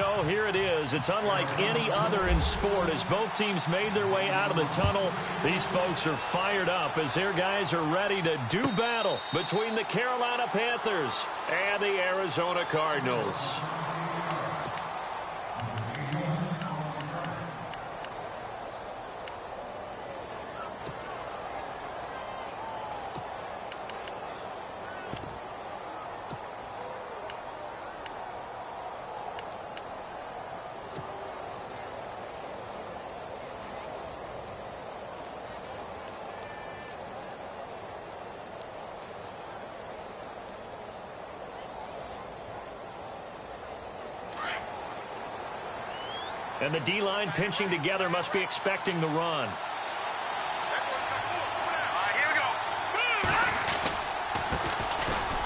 go. Here it is. It's unlike any other in sport as both teams made their way out of the tunnel. These folks are fired up as their guys are ready to do battle between the Carolina Panthers and the Arizona Cardinals. And the D-line pinching together must be expecting the run.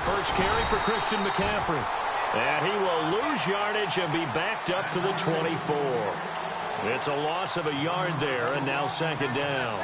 First carry for Christian McCaffrey. And he will lose yardage and be backed up to the 24. It's a loss of a yard there, and now second down.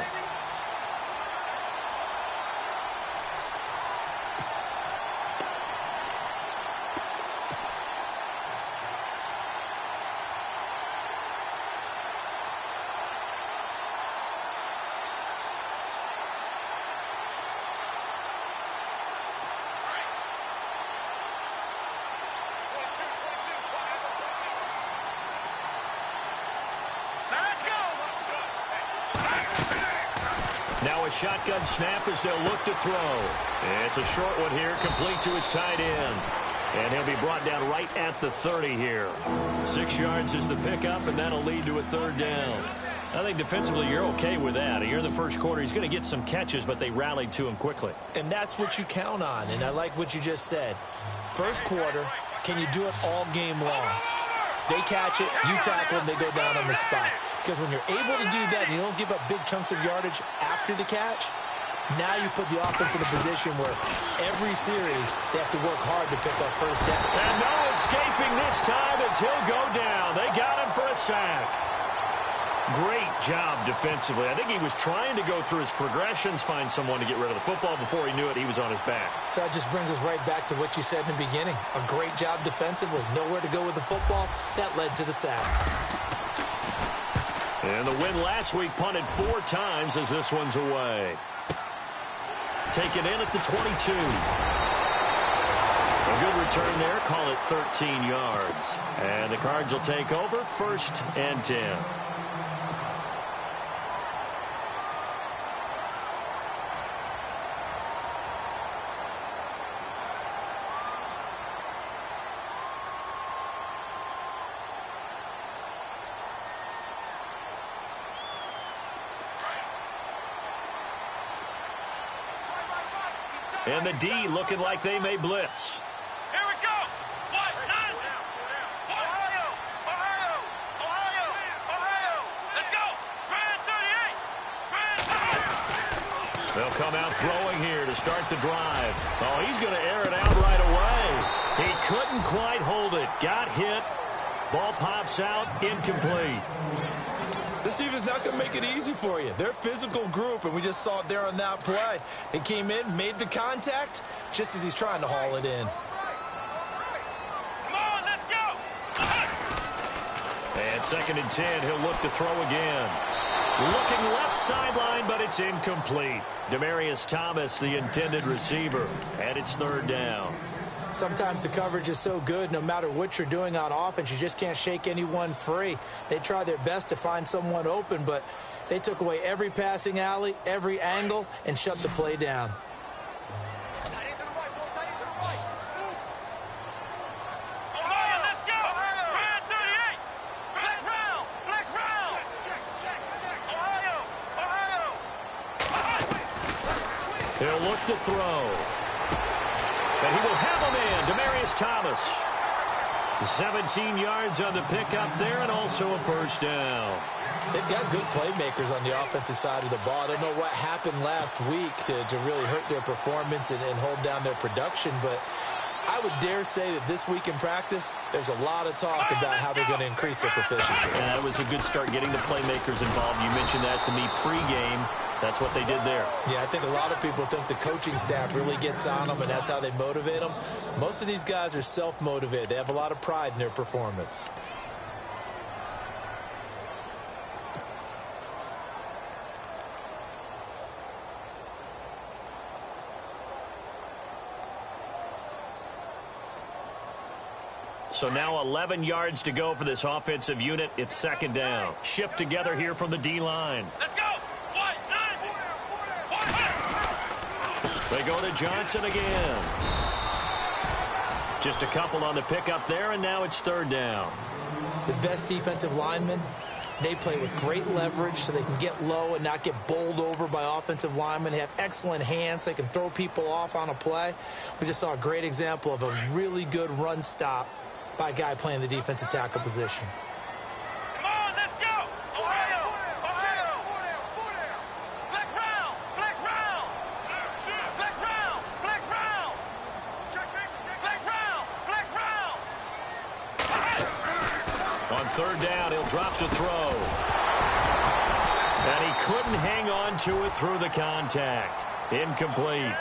Now a shotgun snap as they'll look to throw. It's a short one here, complete to his tight end. And he'll be brought down right at the 30 here. 6 yards is the pickup, and that'll lead to a third down. I think defensively you're okay with that. Here in the first quarter, he's going to get some catches, but they rallied to him quickly. And that's what you count on, and I like what you just said. First quarter, can you do it all game long? They catch it, you tackle them, they go down on the spot. Because when you're able to do that and you don't give up big chunks of yardage after the catch, now you put the offense in a position where every series they have to work hard to pick up first down. And no escaping this time as he'll go down. They got him for a sack. Great job defensively. I think he was trying to go through his progressions, find someone to get rid of the football. Before he knew it, he was on his back. So that just brings us right back to what you said in the beginning. A great job defensively. Nowhere to go with the football. That led to the sack. And the win last week punted 4 times as this one's away. Taken in at the 22. A good return there. Call it 13 yards. And the Cards will take over 1st and 10. And the D looking like they may blitz. Here we go. Ohio. Let's go. Grand 38. They'll come out throwing here to start the drive. Oh, he's going to air it out right away. He couldn't quite hold it. Got hit. Ball pops out. Incomplete. This defense not going to make it easy for you. They're a physical group, and we just saw it there on that play. He came in, made the contact, just as he's trying to haul it in. Come on, let's go. And 2nd and 10, he'll look to throw again. Looking left sideline, but it's incomplete. Demaryius Thomas, the intended receiver, and it's 3rd down. Sometimes the coverage is so good, no matter what you're doing on offense, you just can't shake anyone free. They try their best to find someone open, but they took away every passing alley, every angle, and shut the play down. He'll look to throw. And he will have him in. Demaryius Thomas. 17 yards on the pickup there and also a 1st down. They've got good playmakers on the offensive side of the ball. I don't know what happened last week to really hurt their performance and hold down their production, but I would dare say that this week in practice, there's a lot of talk about how they're going to increase their proficiency. Yeah, that was a good start getting the playmakers involved. You mentioned that to me pregame. That's what they did there. Yeah, I think a lot of people think the coaching staff really gets on them, and that's how they motivate them. Most of these guys are self-motivated. They have a lot of pride in their performance. So now 11 yards to go for this offensive unit. It's second down. Shift together here from the D-line. Let's go. White, nine. They go to Johnson again. Just a couple on the pickup there, and now it's third down. The best defensive linemen, they play with great leverage so they can get low and not get bowled over by offensive linemen. They have excellent hands. They can throw people off on a play. We just saw a great example of a really good run stop by a guy playing the defensive tackle position. Come on, let's go. Ohio. Flex round. Flex round. Flex round. Flex round. Flex round. Flex round. On third down, he'll drop to throw. And he couldn't hang on to it through the contact. Incomplete.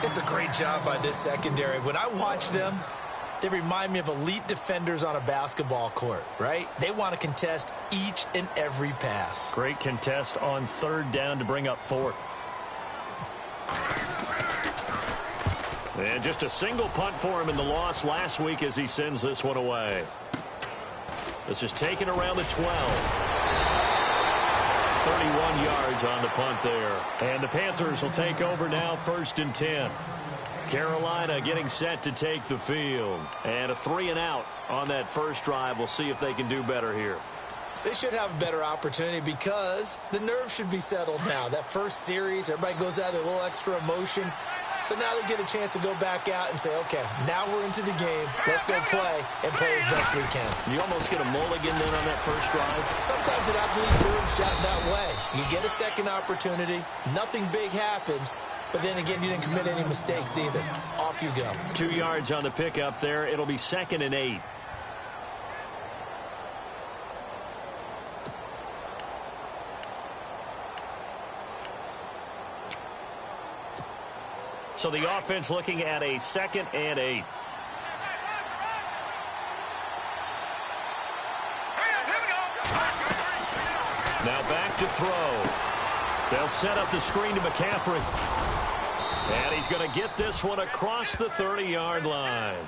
It's a great job by this secondary. When I watch them, they remind me of elite defenders on a basketball court, right? They want to contest each and every pass. Great contest on third down to bring up fourth. And just a single punt for him in the loss last week as he sends this one away. This is taken around the 12. 31 yards on the punt there. And the Panthers will take over now, 1st and 10. Carolina getting set to take the field. And a 3-and-out on that first drive. We'll see if they can do better here. They should have a better opportunity because the nerves should be settled now. That first series, everybody goes out with a little extra emotion. So now they get a chance to go back out and say, okay, now we're into the game. Let's go play and play as best we can. You almost get a mulligan then on that first drive. Sometimes it absolutely serves that way. You get a second opportunity. Nothing big happened. But then again, you didn't commit any mistakes either. Off you go. 2 yards on the pickup there. It'll be 2nd and 8. So the offense looking at a 2nd and 8. Now back to throw. They'll set up the screen to McCaffrey. And he's going to get this one across the 30-yard line.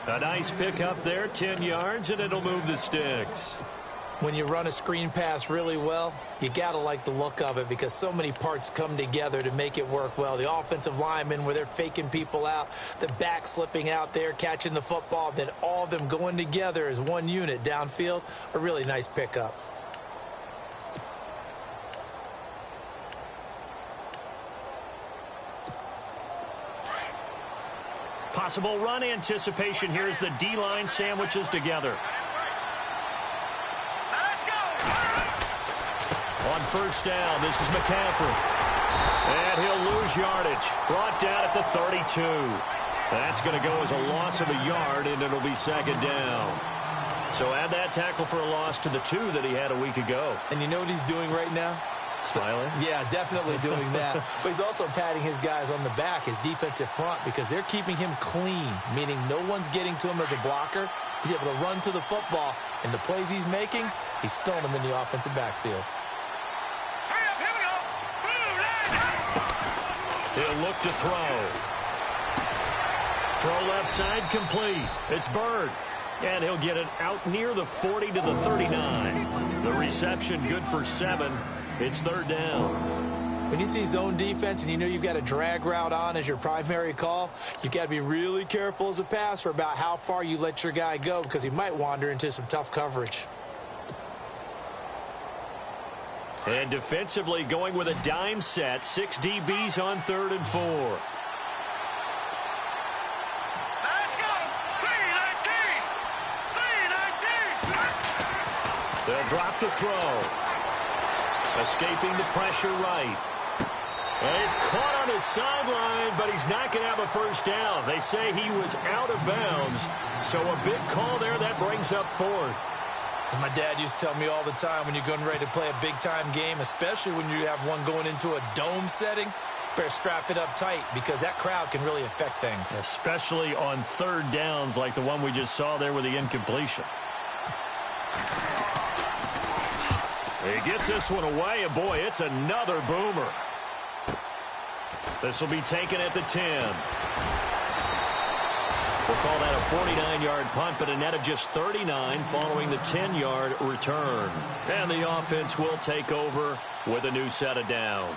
A nice pickup there, 10 yards, and it'll move the sticks. When you run a screen pass really well, you got to like the look of it because so many parts come together to make it work well. The offensive linemen, where they're faking people out, the back slipping out there, catching the football, then all of them going together as one unit downfield, a really nice pickup. Possible run anticipation here as the D-line sandwiches together. On first down, this is McCaffrey. And he'll lose yardage. Brought down at the 32. That's going to go as a loss of a yard, and it'll be 2nd down. So add that tackle for a loss to the 2 that he had a week ago. And you know what he's doing right now? Smiling? Yeah, definitely doing that. But he's also patting his guys on the back, his defensive front, because they're keeping him clean, meaning no one's getting to him as a blocker. He's able to run to the football, and the plays he's making, he's throwing them in the offensive backfield. He'll look to throw. Throw left side complete. It's Bird. And he'll get it out near the 40 to the 39. The reception good for 7. It's 3rd down. When you see zone defense and you know you've got a drag route on as your primary call, you've got to be really careful as a passer about how far you let your guy go because he might wander into some tough coverage. And defensively going with a dime set. 6 DBs on 3rd and 4. Let's go. 319. 319. They'll drop the throw. Escaping the pressure right. And he's caught on his sideline, but he's not going to have a first down. They say he was out of bounds. So a big call there that brings up 4th. As my dad used to tell me all the time, when you're getting ready to play a big-time game, especially when you have one going into a dome setting, better strap it up tight because that crowd can really affect things. Especially on 3rd downs like the one we just saw there with the incompletion. He gets this one away, and boy, it's another boomer. This will be taken at the 10. We'll call that a 49-yard punt, but a net of just 39 following the 10-yard return. And the offense will take over with a new set of downs.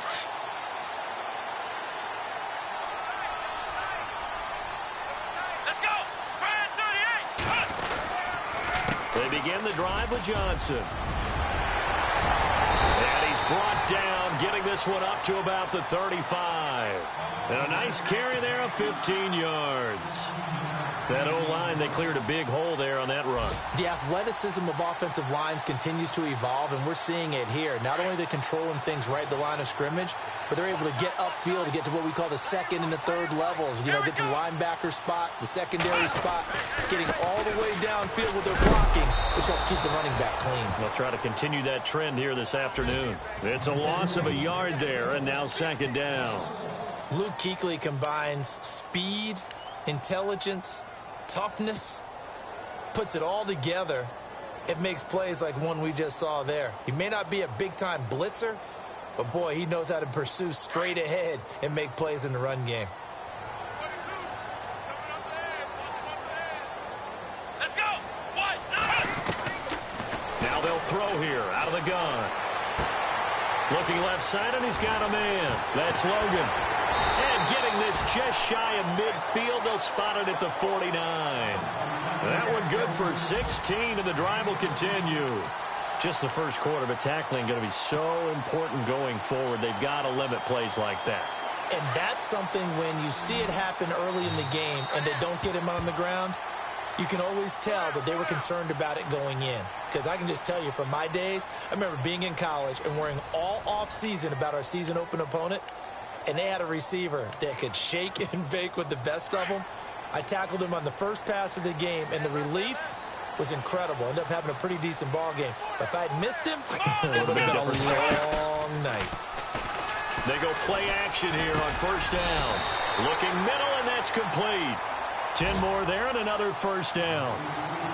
Let's go. Brad 38. They begin the drive with Johnson. And he's brought down, getting this one up to about the 35. And a nice carry there of 15 yards. That O-line, they cleared a big hole there on that run. The athleticism of offensive lines continues to evolve, and we're seeing it here. Not only are they controlling things right at the line of scrimmage, but they're able to get upfield to get to what we call the second and the third levels. You know, get to linebacker spot, the secondary spot, getting all the way downfield with their blocking, which helps keep the running back clean. They'll try to continue that trend here this afternoon. It's a loss of a yard there, and now second down. Luke Kuechly combines speed, intelligence, toughness, puts it all together. It makes plays like one we just saw there. He may not be a big-time blitzer, but, boy, he knows how to pursue straight ahead and make plays in the run game. Let's go. What? Now they'll throw here out of the gun. Looking left side, and he's got a man. That's Logan. And getting this just shy of midfield, they'll spot it at the 49. That one good for 16, and the drive will continue. Just the first quarter, but tackling going to be so important going forward. They've got to limit plays like that. And that's something when you see it happen early in the game and they don't get him on the ground, you can always tell that they were concerned about it going in. Because I can just tell you from my days, I remember being in college and worrying all off-season about our season open opponent, and they had a receiver that could shake and bake with the best of them. I tackled him on the first pass of the game, and the relief was incredible. Ended up having a pretty decent ball game. But if I'd missed him, it would have been a long night. They go play action here on first down. Looking middle, and that's complete. 10 more there and another first down.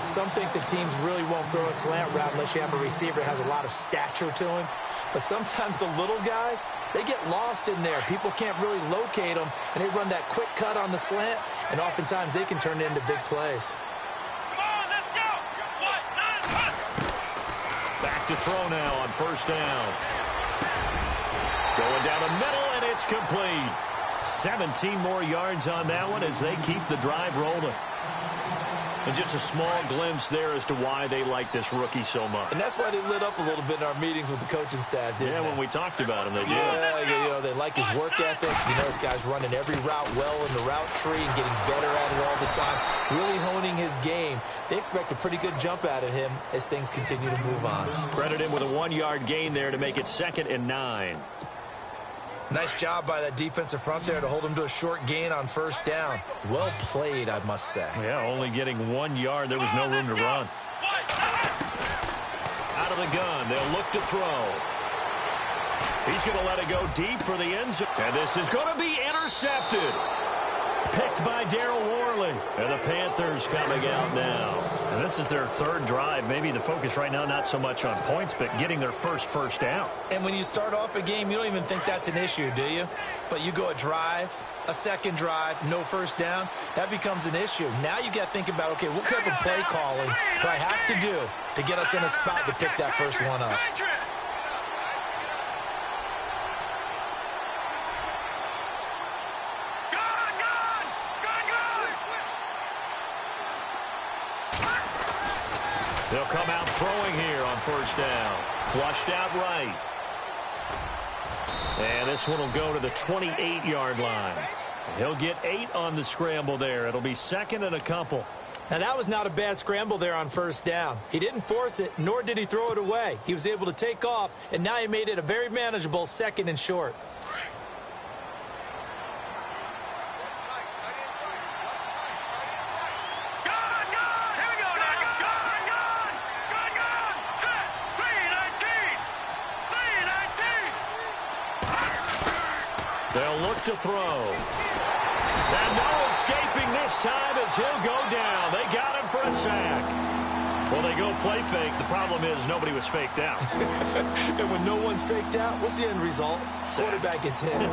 Some think the teams really won't throw a slant route unless you have a receiver that has a lot of stature to him. But sometimes the little guys, they get lost in there. People can't really locate them, and they run that quick cut on the slant, and oftentimes they can turn it into big plays. Come on, let's go. What? Back to throw now on first down. Going down the middle, and it's complete. 17 more yards on that one as they keep the drive rolling. And just a small glimpse there as to why they like this rookie so much. And that's why they lit up a little bit in our meetings with the coaching staff, didn't they? When we talked about him, they did. Yeah, you know, they like his work ethic. You know, this guy's running every route well in the route tree and getting better at it all the time, really honing his game. They expect a pretty good jump out of him as things continue to move on. Credit him with a 1-yard gain there to make it 2nd and 9. Nice job by that defensive front there to hold him to a short gain on first down. Well played, I must say. Yeah, only getting 1 yard. There was no room to run. Out of the gun, they'll look to throw. He's going to let it go deep for the end zone. And this is going to be intercepted. Picked by Darryl Worley. And the Panthers coming out now. And this is their 3rd drive. Maybe the focus right now not so much on points, but getting their first down. And when you start off a game, you don't even think that's an issue, do you? But you go a drive, a second drive, no first down, that becomes an issue. Now you got to think about, okay, what type of play calling do I have to do to get us in a spot to pick that first one up? They'll come out throwing here on first down. Flushed out right. And this one will go to the 28-yard line. He'll get 8 on the scramble there. It'll be 2nd and a couple. Now, that was not a bad scramble there on first down. He didn't force it, nor did he throw it away. He was able to take off, and now he made it a very manageable 2nd and short. To throw. And no escaping this time as he'll go down. They got him for a sack. Well, they go play fake. The problem is nobody was faked out. And when no one's faked out, what's the end result? Sack. Quarterback gets hit.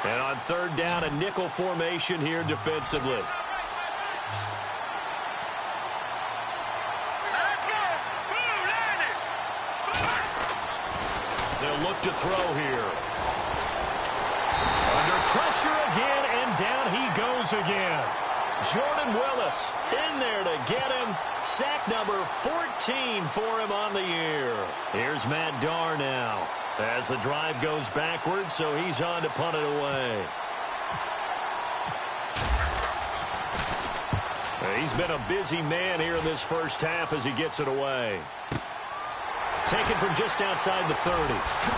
And on third down, a nickel formation here defensively. They'll look to throw here. Under pressure again, and down he goes again. Jordan Willis in there to get him. Sack number 14 for him on the year. Here's Matt Darr now as the drive goes backwards, so he's on to punt it away. He's been a busy man here in this first half as he gets it away. Taken from just outside the 30s.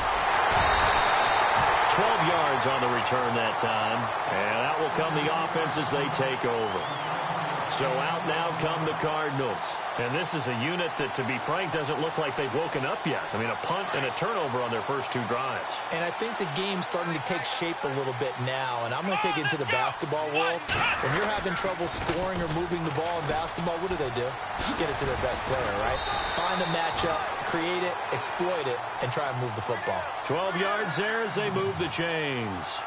12 yards on the return that time. And that will come the offense as they take over. So out now come the Cardinals. And this is a unit that, to be frank, doesn't look like they've woken up yet. I mean, a punt and a turnover on their first two drives. And I think the game's starting to take shape a little bit now. And I'm going to take it into the basketball world. When you're having trouble scoring or moving the ball in basketball, what do? Get it to their best player, right? Find a matchup, create it, exploit it, and try and move the football. 12 yards there as they move the chains.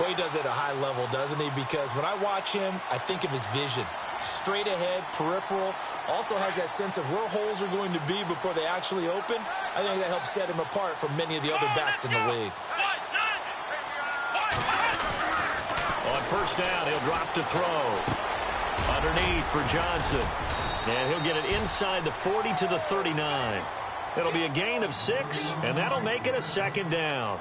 Boy, he does it at a high level, doesn't he? Because when I watch him, I think of his vision. Straight ahead, peripheral, also has that sense of where holes are going to be before they actually open. I think that helps set him apart from many of the other backs in the league. On first down, he'll drop to throw. Underneath for Johnson. And he'll get it inside the 40 to the 39. It'll be a gain of 6, and that'll make it a second down.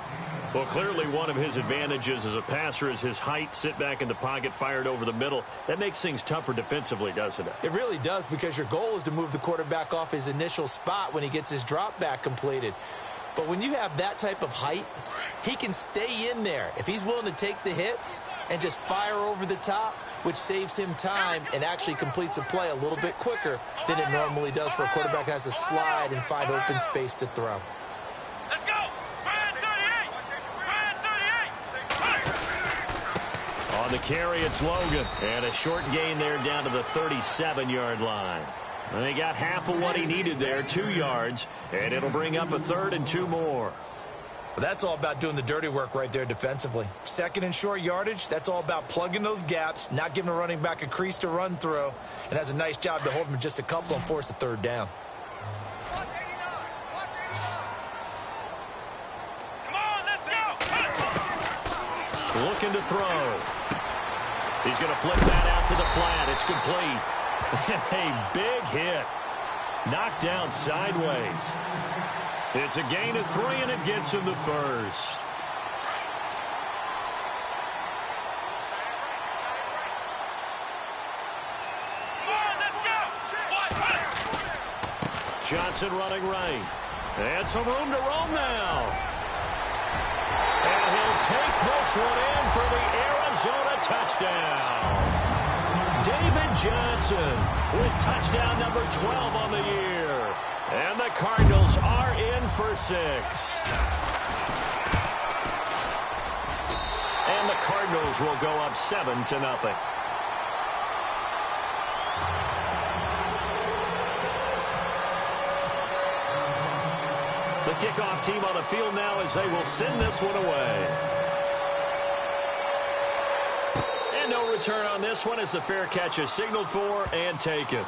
Well, clearly one of his advantages as a passer is his height. Sit back in the pocket, fired over the middle. That makes things tougher defensively, doesn't it? It really does, because your goal is to move the quarterback off his initial spot when he gets his drop back completed. But when you have that type of height, he can stay in there if he's willing to take the hits and just fire over the top, which saves him time and actually completes a play a little bit quicker than it normally does for a quarterback who has to slide and find open space to throw. Let's go! Brand 38! On the carry, it's Logan. And a short gain there down to the 37-yard line. And he got half of what he needed there, 2 yards. And it'll bring up a third and 2 more. Well, that's all about doing the dirty work right there defensively. Second and short yardage, that's all about plugging those gaps, not giving a running back a crease to run through, and has a nice job to hold him just a couple and force a third down. Come on, let's go! Looking to throw. He's going to flip that out to the flat. It's complete. A big hit. Knocked down sideways. It's a gain of 3, and it gets him the first. Johnson running right. And some room to roam now. And he'll take this one in for the Arizona touchdown. David Johnson with touchdown number 12 on the year. And the Cardinals are in for 6. And the Cardinals will go up 7-0. The kickoff team on the field now as they will send this one away. And no return on this one as the fair catch is signaled for and taken.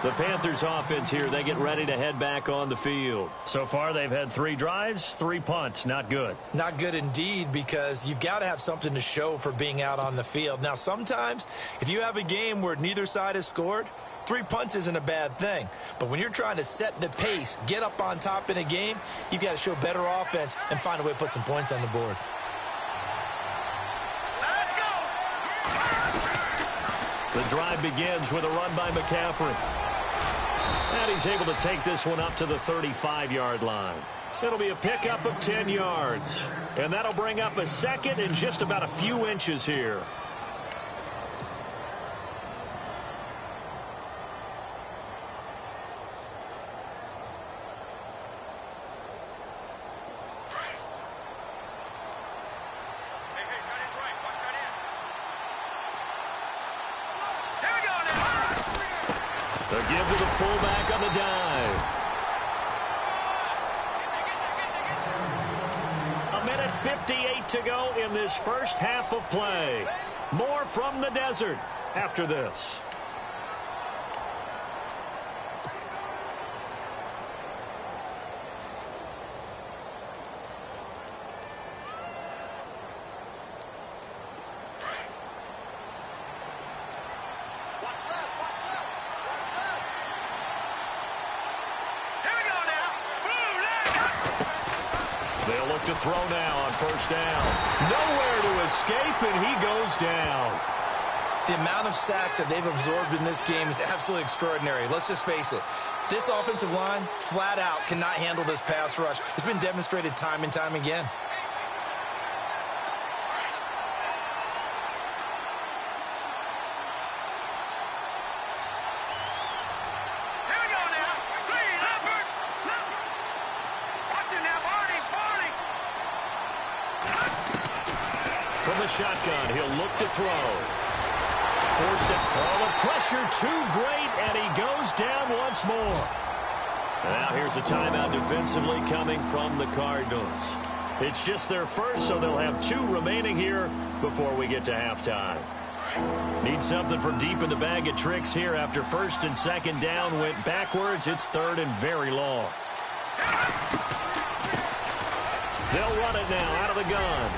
The Panthers offense here, they get ready to head back on the field. So far, they've had 3 drives, 3 punts. Not good. Not good indeed, because you've got to have something to show for being out on the field. Now, sometimes, if you have a game where neither side has scored, 3 punts isn't a bad thing. But when you're trying to set the pace, get up on top in a game, you've got to show better offense and find a way to put some points on the board. The drive begins with a run by McCaffrey. And he's able to take this one up to the 35-yard line. It'll be a pickup of 10 yards. And that'll bring up a second in just about a few inches here. The give to the fullback on the dive. 1:05 2:58 to go in this first half of play. More from the desert after this. They'll look to throw now on first down. Nowhere to escape, and he goes down. The amount of sacks that they've absorbed in this game is absolutely extraordinary. Let's just face it. This offensive line, flat out, cannot handle this pass rush. It's been demonstrated time and time again. From the shotgun, he'll look to throw. Forced it. Oh, the pressure too great, and he goes down once more. Now here's a timeout defensively coming from the Cardinals. It's just their first, so they'll have 2 remaining here before we get to halftime. Need something from deep in the bag of tricks here after first and second down went backwards. It's third and very long. They'll run it now out of the gun.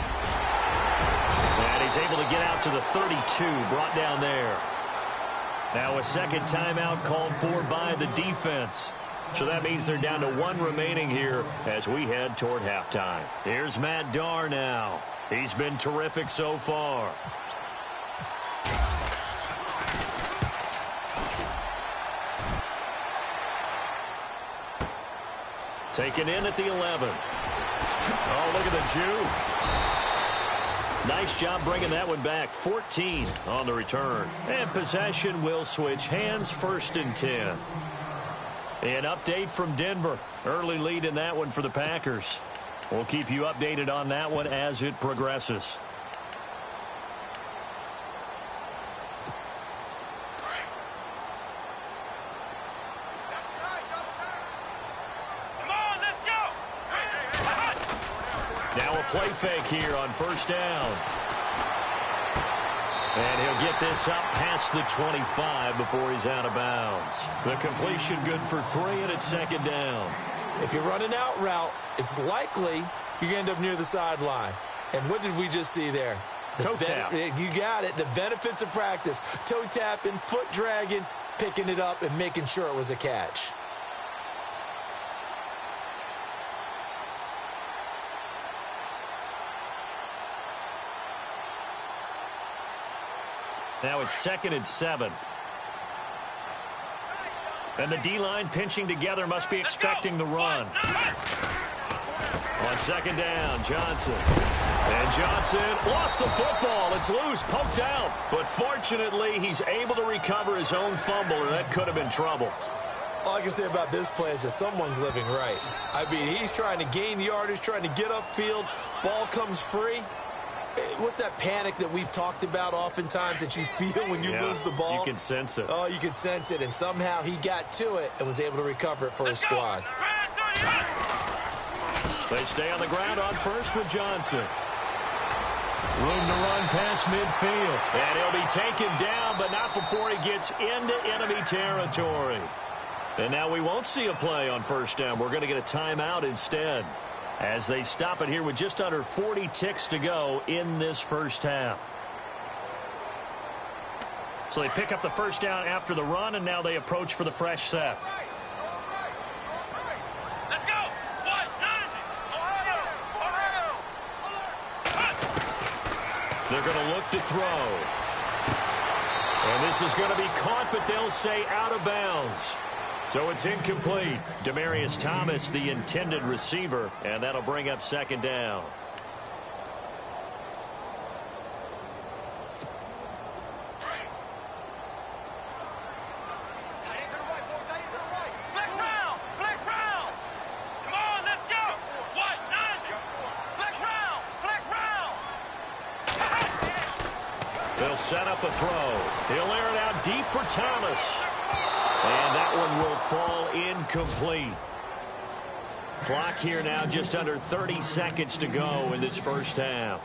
And he's able to get out to the 32, brought down there. Now a second timeout called for by the defense. So that means they're down to 1 remaining here as we head toward halftime. Here's Matt Darr now. He's been terrific so far. Taken in at the 11. Oh, look at the juke. Nice job bringing that one back. 14 on the return. And possession will switch hands, first and 10. An update from Denver. Early lead in that one for the Packers. We'll keep you updated on that one as it progresses. Play fake here on first down. And he'll get this up past the 25 before he's out of bounds. The completion good for 3, and it's second down. If you're running out route, it's likely you're going to end up near the sideline. And what did we just see there? Toe tap. You got it. The benefits of practice. Toe tapping, foot dragging, picking it up, and making sure it was a catch. Now it's second and 7. And the D-line pinching together must be expecting the run. On second down, Johnson. And Johnson lost the football. It's loose, poked out. But fortunately, he's able to recover his own fumble, or that could have been trouble. All I can say about this play is that someone's living right. I mean, he's trying to gain yardage, trying to get upfield. Ball comes free. What's that panic that we've talked about oftentimes that you feel when you lose the ball? You can sense it. Oh, you can sense it, and somehow he got to it and was able to recover it for his squad. They stay on the ground on first with Johnson. Room to run past midfield. And he'll be taken down, but not before he gets into enemy territory. And now we won't see a play on first down. We're going to get a timeout instead, as they stop it here with just under 40 ticks to go in this first half. So they pick up the first down after the run, and now they approach for the fresh set. Let's go! They're going to look to throw. And this is going to be caught, but they'll say out of bounds. So it's incomplete. Demaryius Thomas, the intended receiver, and that'll bring up second down. Flex round! Come on, let's go! What? Flex round! They'll set up a throw. He'll air it out deep for Thomas. And that one will fall incomplete. Clock here now, just under 30 seconds to go in this first half.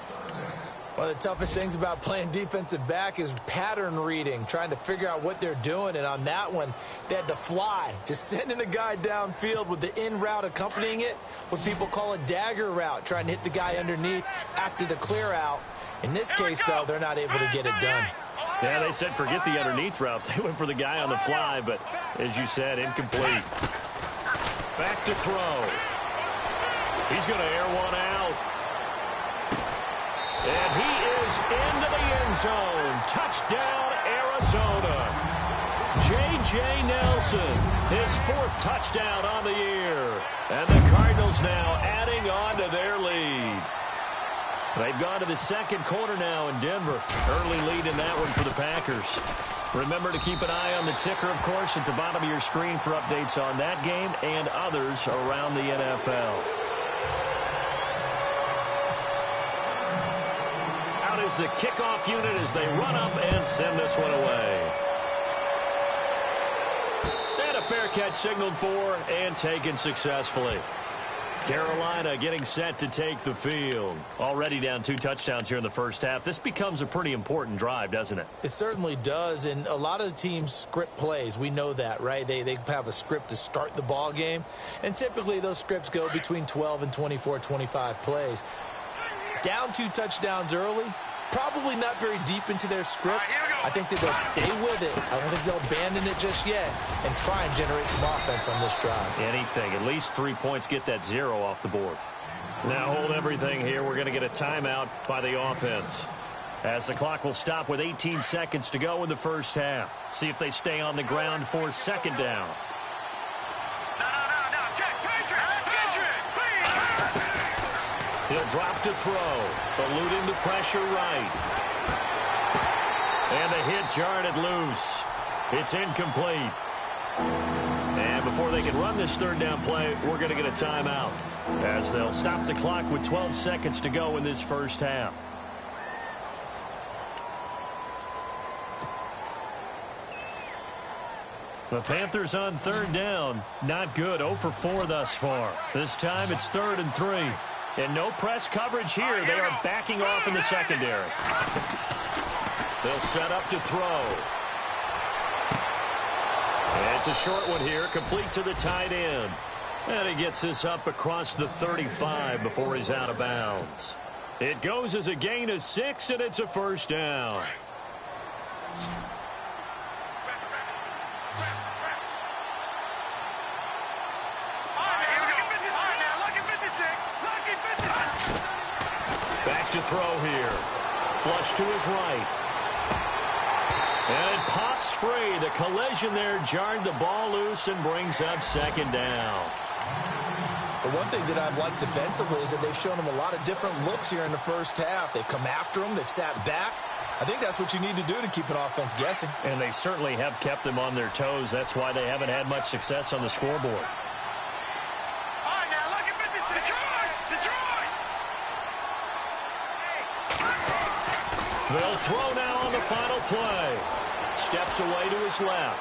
One of the toughest things about playing defensive back is pattern reading, trying to figure out what they're doing. And on that one, they had to fly, just sending a guy downfield with the in route accompanying it, what people call a dagger route, trying to hit the guy underneath after the clear out. In this case, though, they're not able to get it done. Yeah, they said forget the underneath route. They went for the guy on the fly, but as you said, incomplete. Back to throw. He's going to air one out. And he is into the end zone. Touchdown, Arizona. J.J. Nelson, his 4th touchdown on the year. And the Cardinals now adding on to their lead. They've gone to the second quarter now in Denver. Early lead in that one for the Packers. Remember to keep an eye on the ticker, of course, at the bottom of your screen for updates on that game and others around the NFL. Out is the kickoff unit as they run up and send this one away. And a fair catch signaled for and taken successfully. Carolina getting set to take the field. Already down 2 touchdowns here in the first half. This becomes a pretty important drive, doesn't it? It certainly does, and a lot of the teams script plays. We know that, right? They have a script to start the ball game, and typically those scripts go between 12 and 24, 25 plays. Down 2 touchdowns early, probably not very deep into their script. I think that they'll stay with it. I don't think they'll abandon it just yet and try and generate some offense on this drive. Anything. At least 3 points, get that 0 off the board. Now hold everything here. We're going to get a timeout by the offense, as the clock will stop with 18 seconds to go in the first half. See if they stay on the ground for second down. He'll drop to throw, eluding the pressure right. And the hit jarred it loose. It's incomplete. And before they can run this third down play, we're going to get a timeout, as they'll stop the clock with 12 seconds to go in this first half. The Panthers on third down. Not good. 0 for 4 thus far. This time it's 3rd and 3. And no press coverage here. They are backing off in the secondary. They'll set up to throw. And it's a short one here, complete to the tight end. And he gets this up across the 35 before he's out of bounds. It goes as a gain of 6, and it's a first down. Back to throw here. Flush to his right. And it pops free. The collision there jarred the ball loose and brings up second down. The one thing that I've liked defensively is that they've shown them a lot of different looks here in the first half. They've come after them. They've sat back. I think that's what you need to do to keep an offense guessing. And they certainly have kept them on their toes. That's why they haven't had much success on the scoreboard. They'll throw now on the final play. Steps away to his left.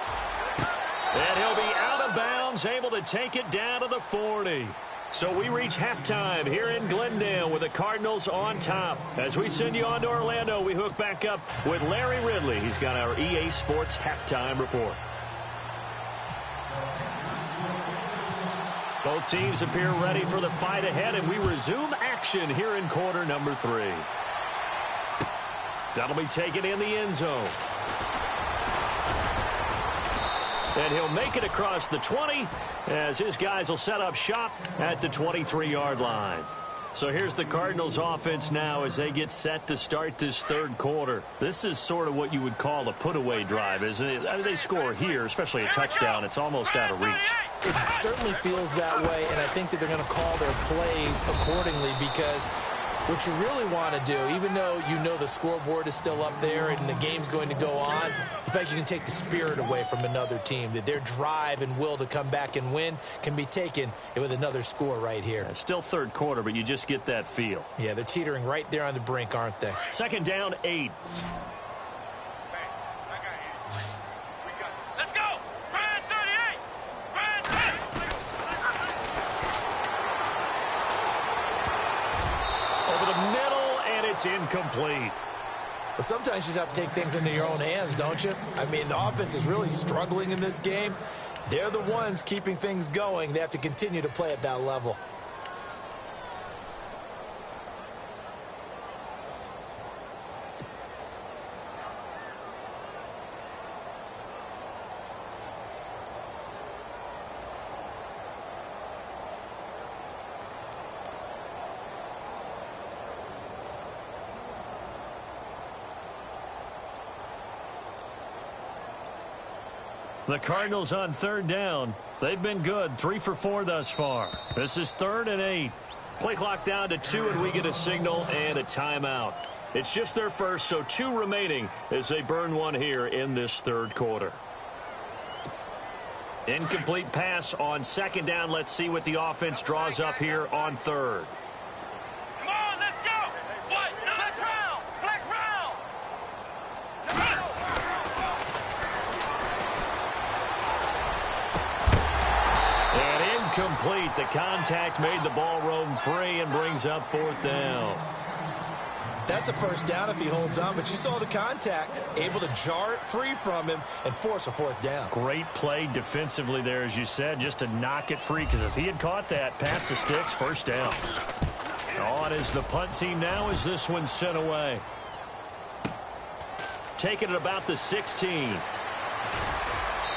And he'll be out of bounds, able to take it down to the 40. So we reach halftime here in Glendale with the Cardinals on top. As we send you on to Orlando, we hook back up with Larry Ridley. He's got our EA Sports halftime report. Both teams appear ready for the fight ahead, and we resume action here in quarter number 3. That'll be taken in the end zone. And he'll make it across the 20 as his guys will set up shop at the 23-yard line. So here's the Cardinals offense now as they get set to start this third quarter. This is sort of what you would call a put-away drive, isn't it? I mean, they score here, especially a touchdown. It's almost out of reach. It certainly feels that way, and I think that they're going to call their plays accordingly, because what you really want to do, even though you know the scoreboard is still up there and the game's going to go on, in fact, you can take the spirit away from another team, that their drive and will to come back and win can be taken with another score right here. Yeah, still third quarter, but you just get that feel. Yeah, they're teetering right there on the brink, aren't they? Second down, 8. It's incomplete. But sometimes you just have to take things into your own hands, don't you? I mean, the offense is really struggling in this game. They're the ones keeping things going. They have to continue to play at that level. The Cardinals on third down. They've been good, 3 for 4 thus far. This is 3rd and 8. Play clock down to 2, and we get a signal and a timeout. It's just their first, so 2 remaining as they burn one here in this third quarter. Incomplete pass on 2nd down. Let's see what the offense draws up here on 3rd. Come on, let's go. What? Flex round. Flex round. And incomplete. The contact made the ball roam free and brings up 4th down. That's a first down if he holds on, but you saw the contact, able to jar it free from him and force a 4th down. Great play defensively there, as you said, just to knock it free, because if he had caught that, past the sticks, first down. On is the punt team now as this one's sent away. Taking it about the 16.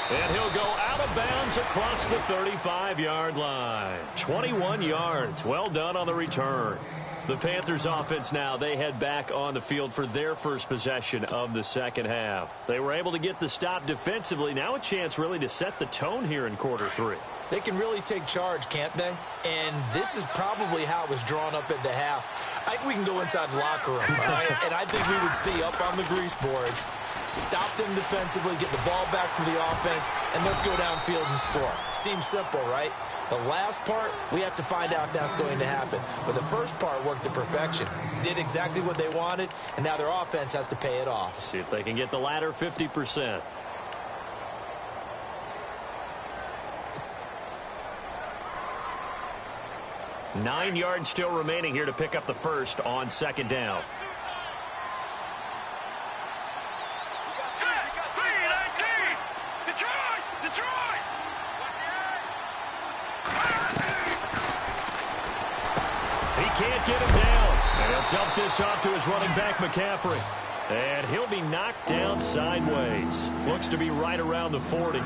And he'll go out of bounds across the 35-yard line. 21 yards. Well done on the return. The Panthers offense now, they head back on the field for their first possession of the second half. They were able to get the stop defensively. Now a chance really to set the tone here in quarter 3. They can really take charge, can't they? And this is probably how it was drawn up at the half. I think we can go inside the locker room, all right? And I think we would see up on the grease boards, stop them defensively, get the ball back for the offense, and let's go downfield and score. Seems simple, right? The last part, we have to find out if that's going to happen. But the first part worked to perfection. Did exactly what they wanted, and now their offense has to pay it off. See if they can get the latter 50%. Nine yards still remaining here to pick up the first on 2nd down. Can't get him down. And he'll dump this off to his running back, McCaffrey. And he'll be knocked down sideways. Looks to be right around the 40.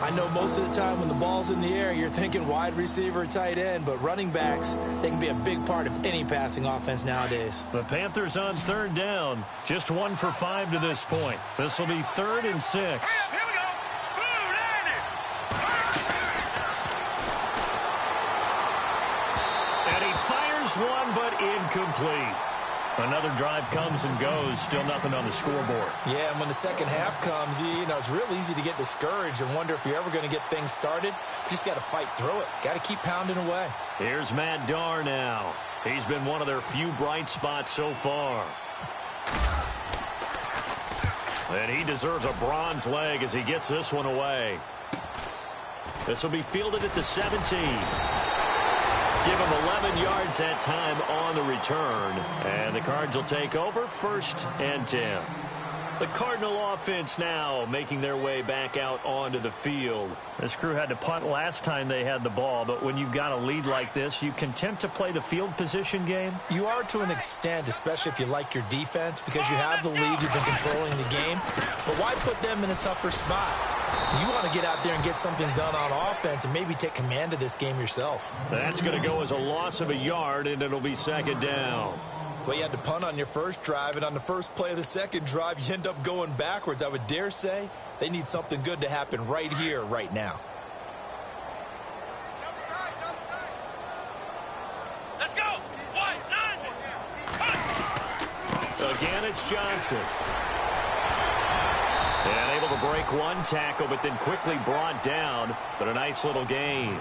I know most of the time when the ball's in the air, you're thinking wide receiver, tight end, but running backs, they can be a big part of any passing offense nowadays. The Panthers on 3rd down. Just 1 for 5 to this point. This will be 3rd and 6. Here we go. Blue landed. And he fires one, but incomplete. Another drive comes and goes. Still nothing on the scoreboard. Yeah, and when the second half comes, you know, it's real easy to get discouraged and wonder if you're ever going to get things started. You just got to fight through it. Got to keep pounding away. Here's Matt Darr now. He's been one of their few bright spots so far. And he deserves a bronze leg as he gets this one away. This will be fielded at the 17. Give him 11 yards that time on the return. And the Cards will take over 1st and 10. The Cardinal offense now making their way back out onto the field. This crew had to punt last time they had the ball, but when you've got a lead like this, you content to play the field position game? You are to an extent, especially if you like your defense, because you have the lead, you've been controlling the game. But why put them in a tougher spot? You want to get out there and get something done on offense and maybe take command of this game yourself. That's going to go as a loss of a yard, and it'll be 2nd down. Well, you had to punt on your first drive, and on the first play of the second drive, you end up going backwards. I would dare say they need something good to happen right here, right now. Let's go. White, nine. Again, it's Johnson. And able to break one tackle, but then quickly brought down. But a nice little gain.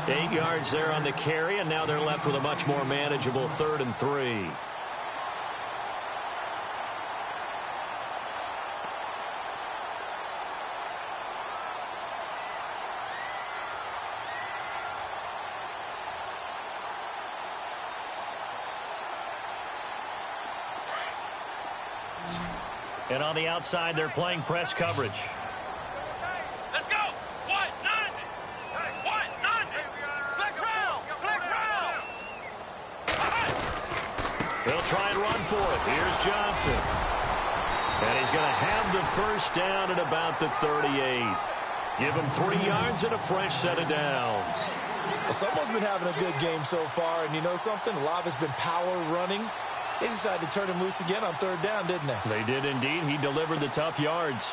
8 yards there on the carry, and now they're left with a much more manageable 3rd and 3. And on the outside, they're playing press coverage. Let's go. 190. 190. Flex round. Flex round. They'll try and run for it. Here's Johnson. And he's going to have the first down at about the 38. Give him 3 yards and a fresh set of downs. Well, someone's been having a good game so far, and you know something? A lot has been power running. They decided to turn him loose again on 3rd down, didn't they? They did indeed. He delivered the tough yards.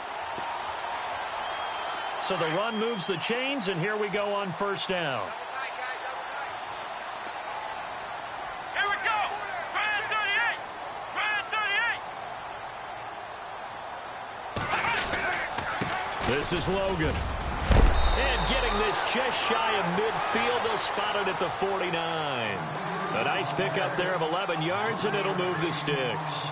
So the run moves the chains, and here we go on 1st down. Here we go. Grand 38. Grand 38. This is Logan. And getting this just shy of midfield, they'll spot it at the 49. A nice pickup there of 11 yards, and it'll move the sticks.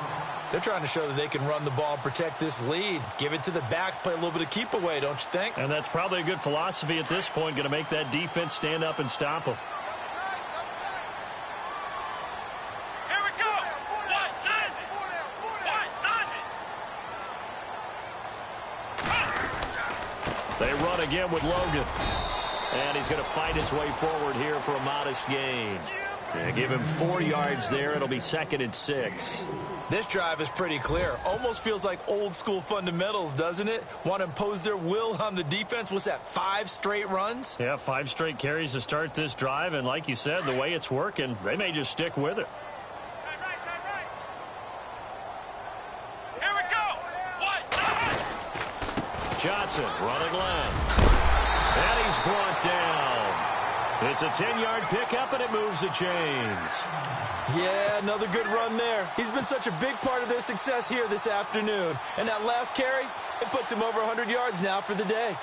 They're trying to show that they can run the ball and protect this lead. Give it to the backs, play a little bit of keep away, don't you think? And that's probably a good philosophy at this point, going to make that defense stand up and stop them. Here we go. 190. 190. They run again with Logan. And he's going to fight his way forward here for a modest gain. And give him 4 yards there. It'll be 2nd and 6. This drive is pretty clear. Almost feels like old school fundamentals, doesn't it? Want to impose their will on the defense. What's that, 5 straight runs? Yeah, 5 straight carries to start this drive. And like you said, the way it's working, they may just stick with it. Here we go. 190. Johnson running left. And he's brought down. It's a 10-yard pickup, and it moves the chains. Yeah, another good run there. He's been such a big part of their success here this afternoon. And that last carry, it puts him over 100 yards now for the day.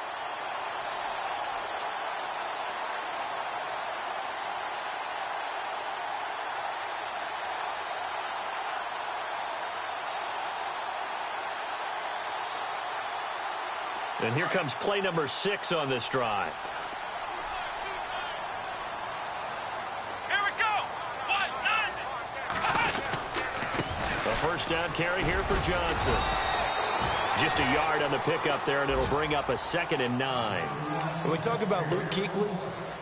And here comes play number 6 on this drive. Here we go. 190. A first down carry here for Johnson. Just a yard on the pickup there, and it'll bring up a 2nd and 9. When we talk about Luke Kuechly,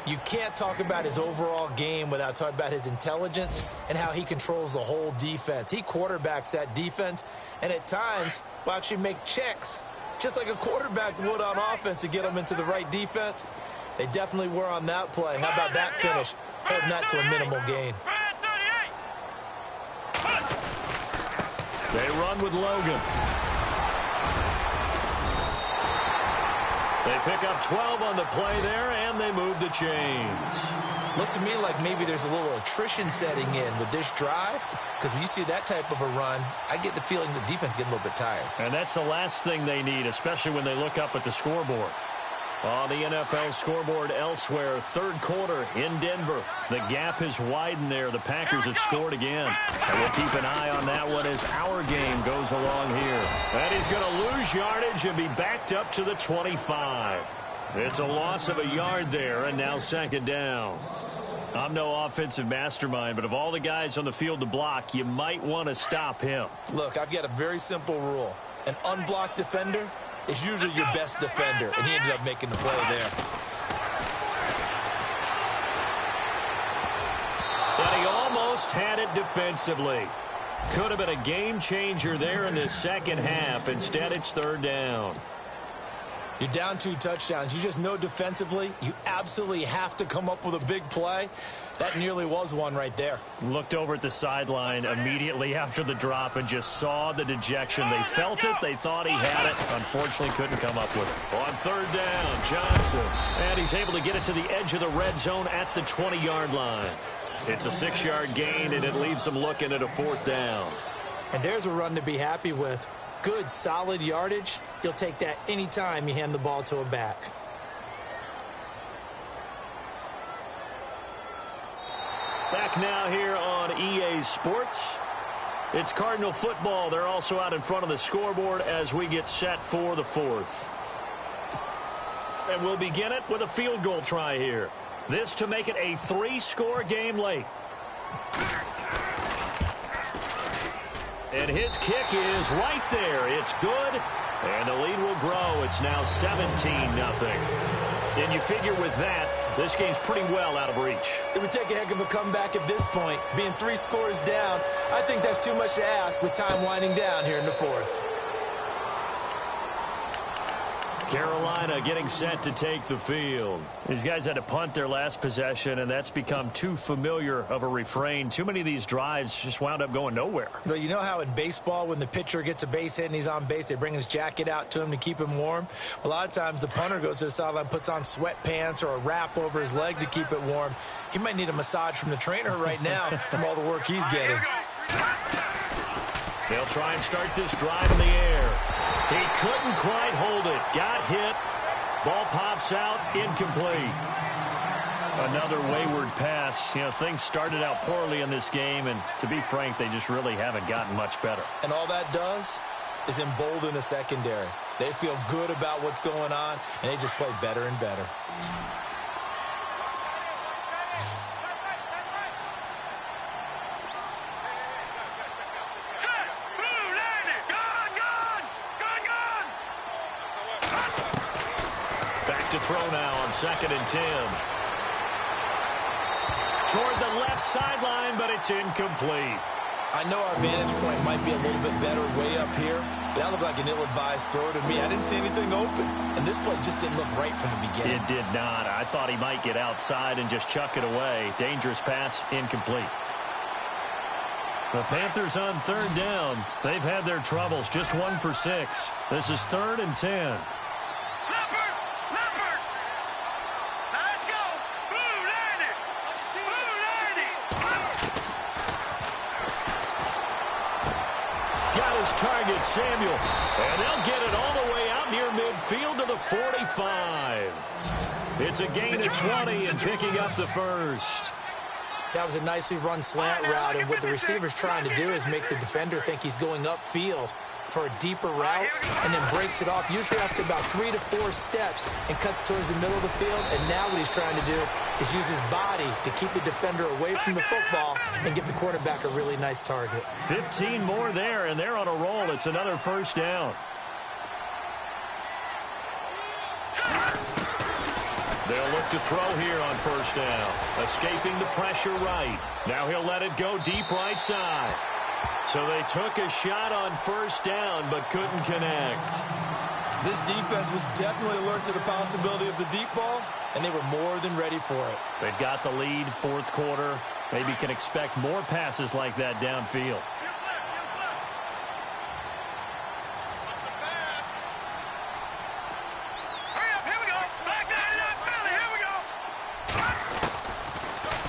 you can't talk about his overall game without talking about his intelligence and how he controls the whole defense. He quarterbacks that defense, and at times will actually make checks, just like a quarterback would on offense to get them into the right defense. They definitely were on that play. How about that finish? Holding that to a minimal gain. Grand 38. They run with Logan. They pick up 12 on the play there, and they move the chains. Looks to me like maybe there's a little attrition setting in with this drive, because when you see that type of a run, I get the feeling the defense getting a little bit tired. And that's the last thing they need, especially when they look up at the scoreboard. On the NFL scoreboard elsewhere, 3rd quarter in Denver. The gap has widened there. The Packers have scored again. And we'll keep an eye on that one as our game goes along here. And he's going to lose yardage and be backed up to the 25. It's a loss of a yard there, and now 2nd down. I'm no offensive mastermind, but of all the guys on the field to block, you might want to stop him. Look, I've got a very simple rule. An unblocked defender is usually your best defender, and he ended up making the play there. But he almost had it defensively. Could have been a game changer there in the second half. Instead, it's 3rd down. You're down 2 touchdowns. You just know defensively you absolutely have to come up with a big play. That nearly was one right there. Looked over at the sideline immediately after the drop and just saw the dejection. They felt it. They thought he had it. Unfortunately, couldn't come up with it. On 3rd down, Johnson. And he's able to get it to the edge of the red zone at the 20-yard line. It's a 6-yard gain, and it leaves them looking at a 4th down. And there's a run to be happy with. Good, solid yardage. You'll take that anytime you hand the ball to a back. Back now here on EA Sports. It's Cardinal football. They're also out in front of the scoreboard as we get set for the 4th. And we'll begin it with a field goal try here. This to make it a 3-score game late. And his kick is right there. It's good, and the lead will grow. It's now 17-0. And you figure with that, this game's pretty well out of reach. It would take a heck of a comeback at this point. Being 3 scores down, I think that's too much to ask with time winding down here in the fourth. Carolina getting set to take the field. These guys had to punt their last possession, and that's become too familiar of a refrain. Too many of these drives just wound up going nowhere. Well, you know how in baseball, when the pitcher gets a base hit and he's on base, they bring his jacket out to him to keep him warm? A lot of times the punter goes to the sideline, puts on sweatpants or a wrap over his leg to keep it warm. He might need a massage from the trainer right now from all the work he's getting. They'll try and start this drive in the air. He couldn't quite hold it. Got hit. Ball pops out. Incomplete. Another wayward pass. You know, things started out poorly in this game, and to be frank, they just really haven't gotten much better. And all that does is embolden a secondary. They feel good about what's going on, and they just play better and better. To throw now on 2nd and 10. Toward the left sideline, but it's incomplete. I know our vantage point might be a little bit better way up here, but that looked like an ill-advised throw to me. I didn't see anything open, and this play just didn't look right from the beginning. It did not. I thought he might get outside and just chuck it away. Dangerous pass, incomplete. The Panthers on 3rd down. They've had their troubles, just 1 for 6. This is 3rd and 10. Target Samuel, and they'll get it all the way out near midfield to the 45. It's a gain of 20 and picking up the first. That was a nicely run slant route, and what the receiver's trying to do is make the defender think he's going upfield for a deeper route and then breaks it off, usually after about 3 to 4 steps, and cuts towards the middle of the field. And now what he's trying to do is use his body to keep the defender away from the football and give the quarterback a really nice target. 15 more there, and they're on a roll. It's another first down. They'll look to throw here on 1st down. Escaping the pressure right. Now he'll let it go deep right side. So they took a shot on 1st down, but couldn't connect. This defense was definitely alert to the possibility of the deep ball, and they were more than ready for it. They've got the lead, 4th quarter. Maybe can expect more passes like that downfield.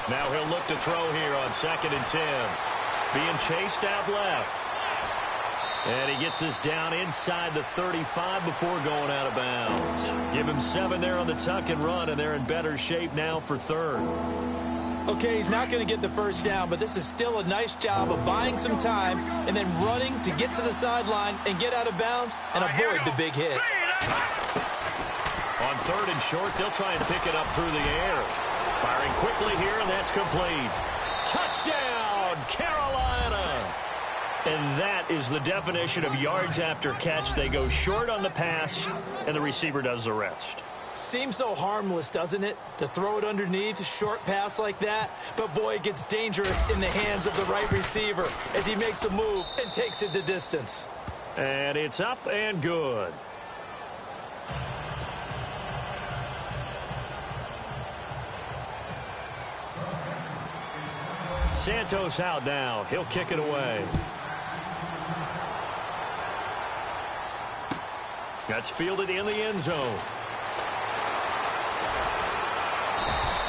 Now he'll look to throw here on 2nd and 10. Being chased out left. And he gets us down inside the 35 before going out of bounds. Give him 7 there on the tuck and run, and they're in better shape now for 3rd. Okay, he's not going to get the first down, but this is still a nice job of buying some time and then running to get to the sideline and get out of bounds and avoid the big hit. On 3rd and short, they'll try and pick it up through the air. Firing quickly here, and that's complete. Touchdown, Carolina! And that is the definition of yards after catch. They go short on the pass, and the receiver does the rest. Seems so harmless, doesn't it, to throw it underneath, a short pass like that? But, boy, it gets dangerous in the hands of the right receiver as he makes a move and takes it the distance. And it's up and good. Santos out now. He'll kick it away. That's fielded in the end zone.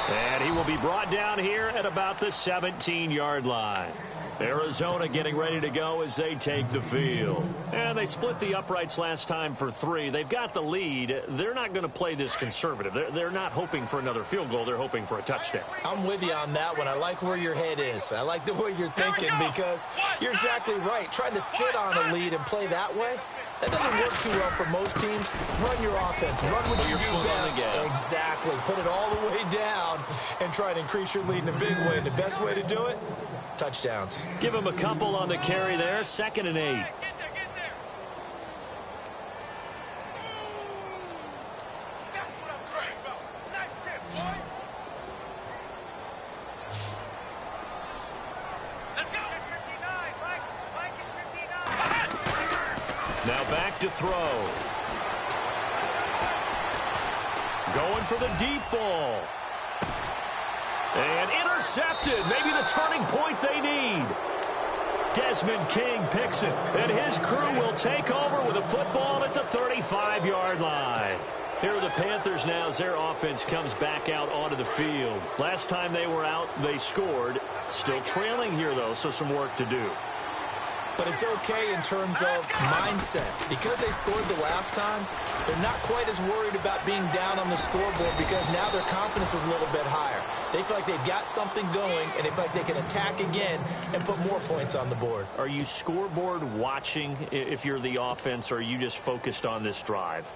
And he will be brought down here at about the 17-yard line. Arizona getting ready to go as they take the field. And they split the uprights last time for 3. They've got the lead. They're not going to play this conservative. They're not hoping for another field goal. They're hoping for a touchdown. I'm with you on that one. I like where your head is. I like the way you're thinking because you're exactly right. Trying to sit on a lead and play that way, that doesn't work too well for most teams. Run your offense. Run what you do best. Exactly. Put it all the way down and try to increase your lead in a big way. And the best way to do it, touchdowns. Give him a couple on the carry there. 2nd and 8. Get there, get there. That's what I'm talking about. Nice dip, boy. Let's go. 59, Mike. Mike is 59. Now back to throw. Going for the deep ball. And intercepted. Maybe the turning point they need. Desmond King picks it. And his crew will take over with a football at the 35-yard line. Here are the Panthers now as their offense comes back out onto the field. Last time they were out, they scored. Still trailing here, though, so some work to do. But it's okay in terms of mindset. Because they scored the last time, they're not quite as worried about being down on the scoreboard because now their confidence is a little bit higher. They feel like they've got something going, and they feel like they can attack again and put more points on the board. Are you scoreboard watching if you're the offense, or are you just focused on this drive?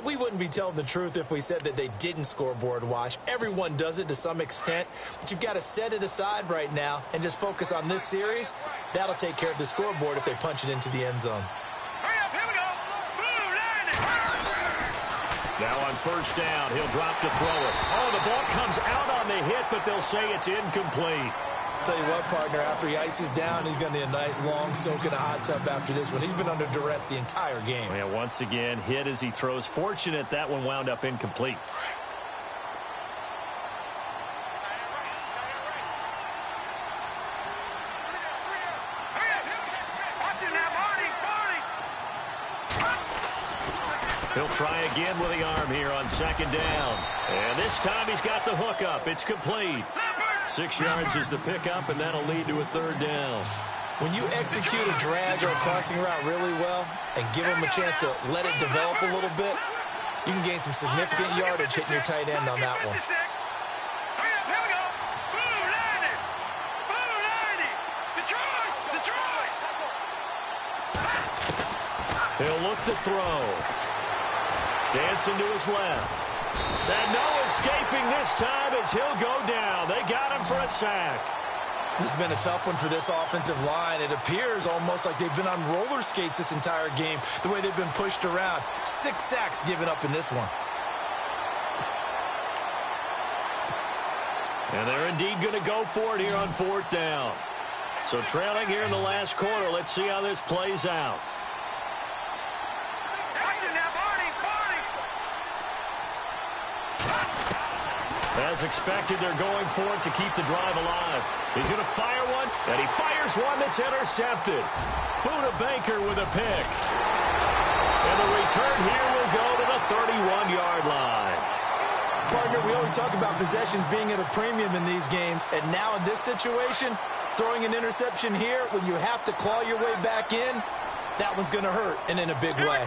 We wouldn't be telling the truth if we said that they didn't scoreboard watch. Everyone does it to some extent, but you've got to set it aside right now and just focus on this series. That'll take care of the scoreboard if they punch it into the end zone. Hurry up, here we go. Blue line. Now on 1st down, he'll drop to throw it. Oh, the ball comes out on the hit, but they'll say it's incomplete. Tell you what, partner, after he ices down, he's going to need a nice long soak in a hot tub after this one. He's been under duress the entire game. Yeah, once again, hit as he throws. Fortunate that one wound up incomplete. He'll try again with the arm here on 2nd down. And this time he's got the hook up. It's complete. 6 yards is the pickup, and that'll lead to a 3rd down. When you execute a drag or a crossing route really well and give them a chance to let it develop a little bit, you can gain some significant yardage hitting your tight end on that one. Hurry up, here we go. Blue line. Blue line. Detroit. He'll look to throw. Dancing to his left. And no escaping this time as he'll go down. They got him for a sack. This has been a tough one for this offensive line. It appears almost like they've been on roller skates this entire game, the way they've been pushed around. 6 sacks given up in this one. And they're indeed going to go for it here on 4th down. So trailing here in the last quarter. Let's see how this plays out. As expected, they're going for it to keep the drive alive. He's going to fire one, and he fires one that's intercepted. Buda Baker with a pick. And the return here will go to the 31-yard line. Partner, we always talk about possessions being at a premium in these games, and now in this situation, throwing an interception here when you have to claw your way back in, that one's going to hurt, and in a big way.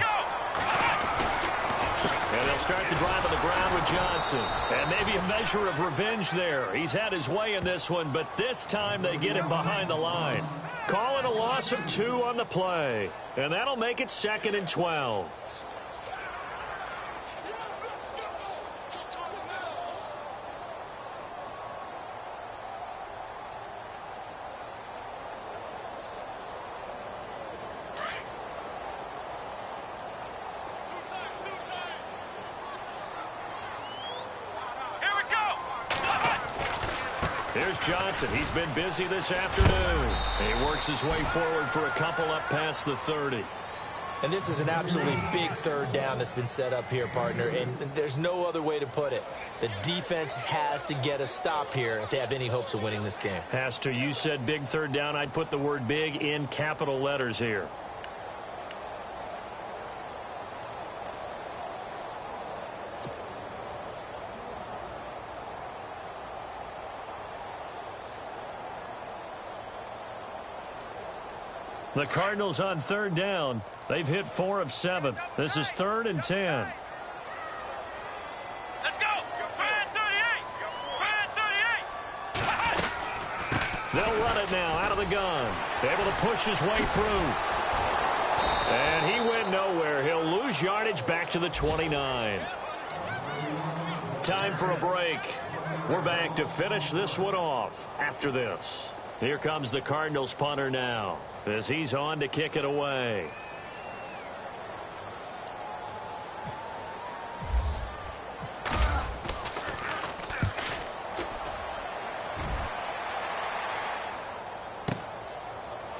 And they'll start the drive on the ground with Johnson. And maybe a measure of revenge there. He's had his way in this one, but this time they get him behind the line. Call it a loss of 2 on the play. And that'll make it 2nd and 12. Here's Johnson. He's been busy this afternoon. He works his way forward for a couple up past the 30. And this is an absolutely big 3rd down that's been set up here, partner, and there's no other way to put it. The defense has to get a stop here if they have any hopes of winning this game. Has to. You said big 3rd down. I'd put the word big in capital letters here. The Cardinals on 3rd down. They've hit 4 of 7. This is 3rd and 10. Let's go. Brad 38. Brad 38. They'll run it now out of the gun. Able to push his way through. And he went nowhere. He'll lose yardage back to the 29. Time for a break. We're back to finish this one off after this. Here comes the Cardinals punter now as he's on to kick it away.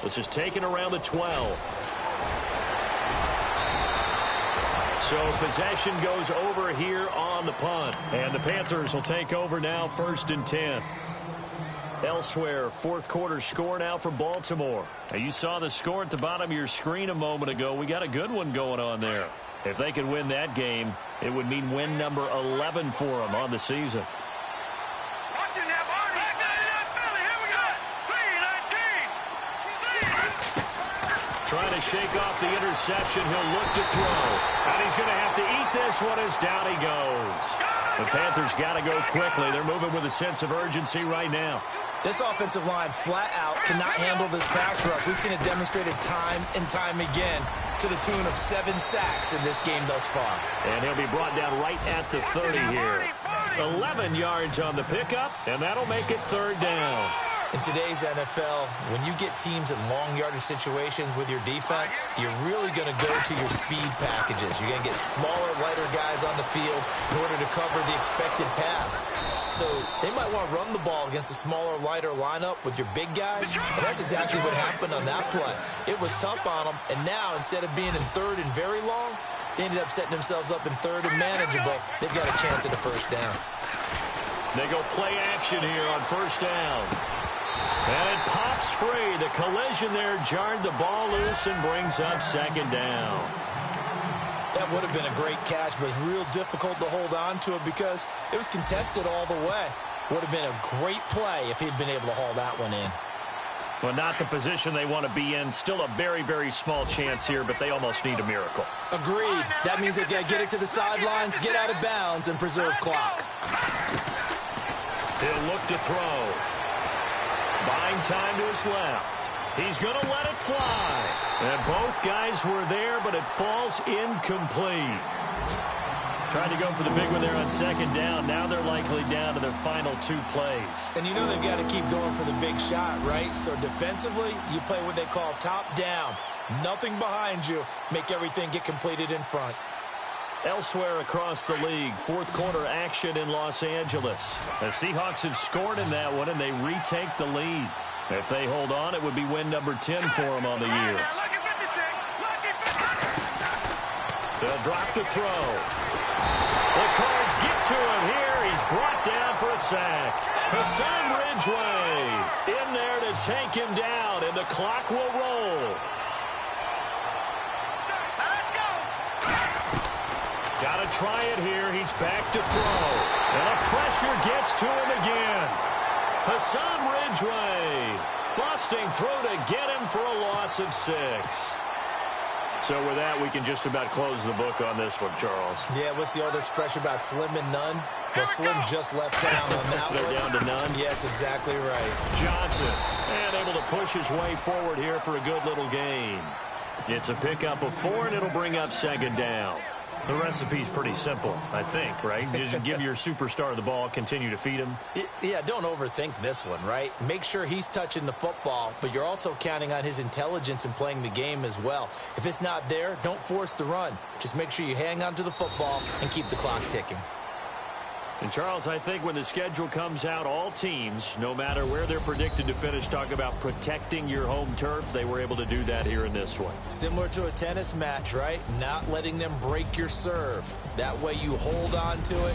This is taken around the 12. So possession goes over here on the punt. And the Panthers will take over now, 1st and 10. Elsewhere, fourth quarter score now for Baltimore. Now, you saw the score at the bottom of your screen a moment ago. We got a good one going on there. If they could win that game, it would mean win number 11 for them on the season. Trying to shake off the interception. He'll look to throw. And he's going to have to eat this one as down he goes. The Panthers got to go quickly. They're moving with a sense of urgency right now. This offensive line flat out cannot handle this pass rush. We've seen it demonstrated time and time again to the tune of 7 sacks in this game thus far. And he'll be brought down right at the 30 here. 11 yards on the pickup, and that'll make it 3rd down. In today's NFL, when you get teams in long yardage situations with your defense, you're really going to go to your speed packages. You're going to get smaller, lighter guys on the field in order to cover the expected pass. So they might want to run the ball against a smaller, lighter lineup with your big guys, and that's exactly what happened on that play. It was tough on them, and now instead of being in 3rd and very long, they ended up setting themselves up in 3rd and manageable. They've got a chance at a 1st down. They go play action here on 1st down. And it pops free. The collision there jarred the ball loose and brings up 2nd down. That would have been a great catch, but it's real difficult to hold on to it because it was contested all the way. Would have been a great play if he'd been able to haul that one in. Well, not the position they want to be in. Still a very, very small chance here, but they almost need a miracle. Agreed. That means they've got to get it to the sidelines, get out of bounds, and preserve clock. He'll look to throw. Buying time to his left. He's going to let it fly. And both guys were there, but it falls incomplete. Trying to go for the big one there on 2nd down. Now they're likely down to their final 2 plays. And you know they've got to keep going for the big shot, right? So defensively, you play what they call top down. Nothing behind you. Make everything get completed in front. Elsewhere across the league, fourth quarter action in Los Angeles. The Seahawks have scored in that one, and they retake the lead. If they hold on, it would be win number 10 for them on the year. They'll drop to throw. The Cards get to him here. He's brought down for a sack. Hassan Ridgeway in there to take him down, and the clock will roll. Got to try it here. He's back to throw. And the pressure gets to him again. Hassan Ridgeway busting through to get him for a loss of 6. So with that, we can just about close the book on this one, Charles. Yeah, what's the other expression about slim and none? Well, Slim just left town on that one. They're down to none? Yes, exactly right. Johnson, and able to push his way forward here for a good little gain. It's a pickup of 4, and it'll bring up 2nd down. The recipe's pretty simple, I think, right? Just give your superstar the ball, continue to feed him. Yeah, don't overthink this one, right? Make sure he's touching the football, but you're also counting on his intelligence in playing the game as well. If it's not there, don't force the run. Just make sure you hang on to the football and keep the clock ticking. And, Charles, I think when the schedule comes out, all teams, no matter where they're predicted to finish, talk about protecting your home turf. They were able to do that here in this one. Similar to a tennis match, right? Not letting them break your serve. That way you hold on to it.